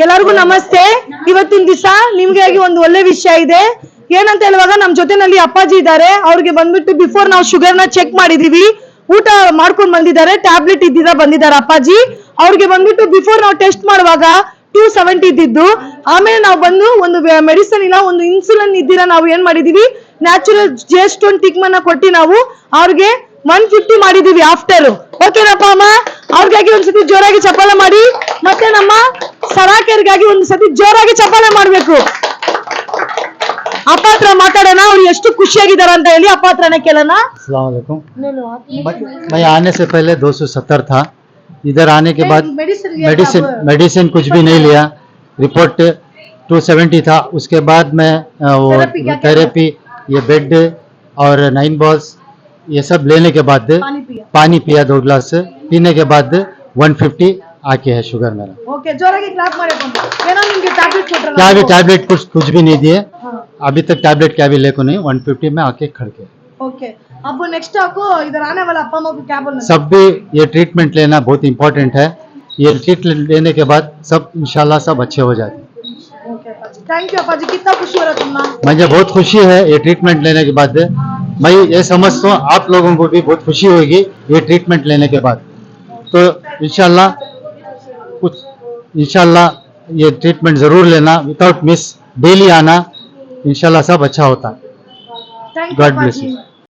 ಎಲ್ಲರಿಗೂ ನಮಸ್ತೆ. ಇವತ್ತಿನ ದಿವಸ ನಿಮ್ಗಾಗಿ ಒಂದು ಒಳ್ಳೆ ವಿಷಯ ಇದೆ. ಏನಂತ ಹೇಳುವಾಗ ನಮ್ಮ ಜೊತೆನಲ್ಲಿ ಅಪ್ಪಾಜಿ ಇದ್ದಾರೆ. ಅವ್ರಿಗೆ ಬಂದ್ಬಿಟ್ಟು ಬಿಫೋರ್ ನಾವು ಶುಗರ್ನ ಚೆಕ್ ಮಾಡಿದೀವಿ, ಊಟ ಮಾಡ್ಕೊಂಡು ಬಂದಿದ್ದಾರೆ, ಟ್ಯಾಬ್ಲೆಟ್ ಇದ್ದಿದ್ದ ಬಂದಿದ್ದಾರೆ ಅಪ್ಪಾಜಿ. ಅವ್ರಿಗೆ ಬಂದ್ಬಿಟ್ಟು ಬಿಫೋರ್ ನಾವು ಟೆಸ್ಟ್ ಮಾಡುವಾಗ 270 ಇದ್ದಿದ್ದು, ಆಮೇಲೆ ನಾವು ಬಂದು ಒಂದು ಮೆಡಿಸನ್ ಇಲ್ಲ, ಒಂದು ಇನ್ಸುಲಿನ್ ಇದ್ದೀರಾ ನಾವು ಏನ್ ಮಾಡಿದೀವಿ, ನ್ಯಾಚುರಲ್ ಜೇಸ್ಟೋನ್ ಟಿಕ್ಮನ್ನ ಕೊಟ್ಟು ನಾವು ಅವ್ರಿಗೆ 150 ಮಾಡಿದೀವಿ ಆಫ್ಟರ್. ಓಕೆನಪ್ಪ ಅಮ್ಮ? ಅವ್ರಿಗಾಗಿ ಒಂದ್ಸತಿ ಜೋರಾಗಿ ಚಪ್ಪಾಳೆ ಮಾಡಿ. ಮತ್ತೆ ನಮ್ಮ ಸರಾಕೆರ್ಗಾಗಿ ಒಂದು ಸತಿ ಜೋರಾಗಿ ಚಪ್ಪಾಳೆ ಮಾಡ್ಬೇಕು. ಅಪ್ಪ ಹತ್ರ ಮಾತಾಡೋಣ, ಅವ್ರು ಎಷ್ಟು ಖುಷಿಯಾಗಿದಾರ ಅಂತ ಹೇಳಿ ಅಪ್ಪ ಹತ್ರನೇ ಕೇಳೋಣ. अस्सलाम वालेकुम। मैं आने से पहले 270 था। इधर आने के बाद मेडिसिन कुछ भी नहीं लिया। रिपोर्ट 270 था। उसके बाद मैं वो थेरेपी, ये बेड और 9 बॉल्स ये सब लेने के बाद पानी पिया 2 गिलास। पीने के बाद 150 आके है शुगर मेरा। ओके, जोराಗಿ ಕ್ಲಾಪ್ ಮಾಡಬೇಕು. ಏನೋ ನಿಮಗೆ ಟ್ಯಾಬ್ಲೆಟ್ ಕೊಟ್ರಲ್ಲ? क्या भी टैबलेट कुछ भी नहीं दिए। अभी तक टैबलेट क्या भी लेको नहीं। 150 में आके खड़के। ओके, अब नेक्स्ट आपको इधर आने वाला अप्पा अम्मा को क्या बोलना? सब भी ये ट्रीटमेंट लेना बहुत इम्पोर्टेंट है। ये ट्रीटमेंट लेने के बाद सब इंशाल्लाह सब अच्छे हो जाते हैं। Okay Appaji, thank you Appaji. कितना खुशी हो रहा तुमना? मुझे बहुत खुशी है ये ट्रीटमेंट लेने के बाद। मैं ये समझता हूँ आप लोगों को भी बहुत खुशी होगी ये ट्रीटमेंट लेने के बाद। तो इंशाल्लाह ये ट्रीटमेंट जरूर लेना, विदाउट मिस डेली आना, इंशाल्लाह सब अच्छा होता है। Thank you God bless Appaji. You.